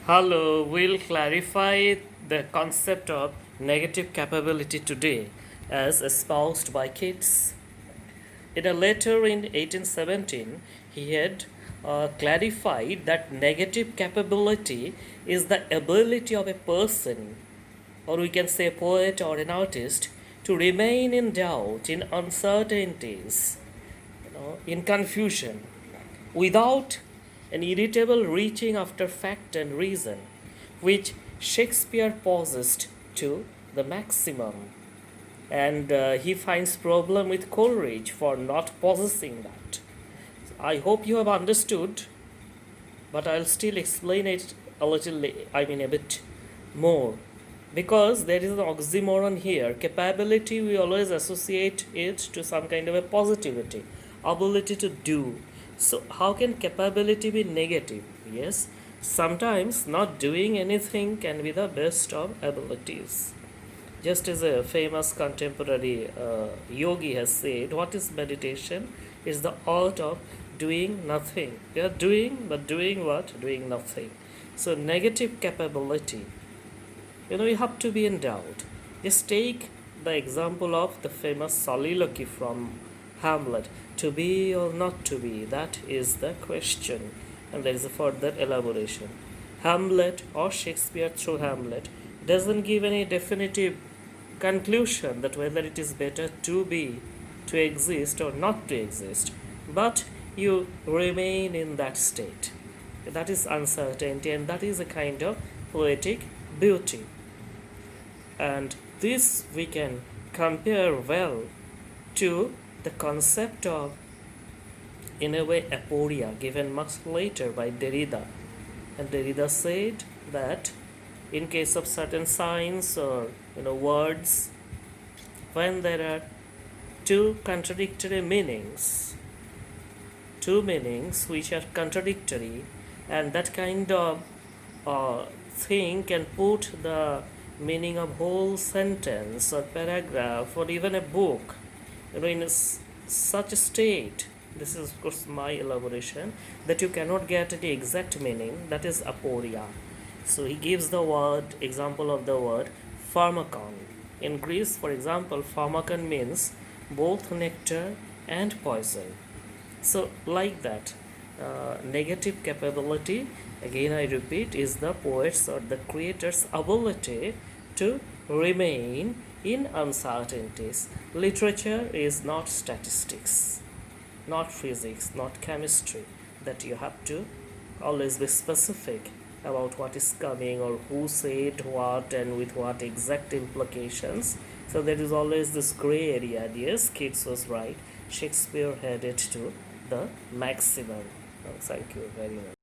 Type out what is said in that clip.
Hello, we'll clarify the concept of negative capability today as espoused by Keats. In a letter in 1817, he had clarified that negative capability is the ability of a person, or we can say a poet or an artist, to remain in doubt, in uncertainties, in confusion, without an irritable reaching after fact and reason, which Shakespeare possessed to the maximum. And he finds problem with Coleridge for not possessing that. I hope you have understood, but I'll still explain it a bit more. Because there is an oxymoron here. Capability, we always associate it to some kind of a positivity, ability to do. So, how can capability be negative? Yes, sometimes not doing anything can be the best of abilities. Just as a famous contemporary yogi has said, what is meditation? Is the art of doing nothing. We are doing, but doing what? Doing nothing. So, negative capability, you have to be in doubt. Just take the example of the famous soliloquy from Hamlet. To be or not to be, that is the question. And there is a further elaboration. Hamlet, or Shakespeare through Hamlet, doesn't give any definitive conclusion that whether it is better to be, to exist, or not to exist. But you remain in that state. That is uncertainty, and that is a kind of poetic beauty. And this we can compare well to the concept of, in a way, aporia, given much later by Derrida. And Derrida said that in case of certain signs or words, when there are two contradictory meanings, two meanings which are contradictory, and that kind of thing can put the meaning of whole sentence or paragraph or even a book in such a state. This is of course my elaboration, that you cannot get the exact meaning. That is aporia. So he gives the example of the word pharmakon. In Greece, for example, pharmakon means both nectar and poison. So like that, negative capability, again I repeat, is the poet's or the creator's ability to remain in uncertainties. Literature is not statistics, not physics, not chemistry, that you have to always be specific about what is coming or who said what and with what exact implications. So there is always this gray area. Yes, Keats was right. Shakespeare had it to the maximum. Thank you very much.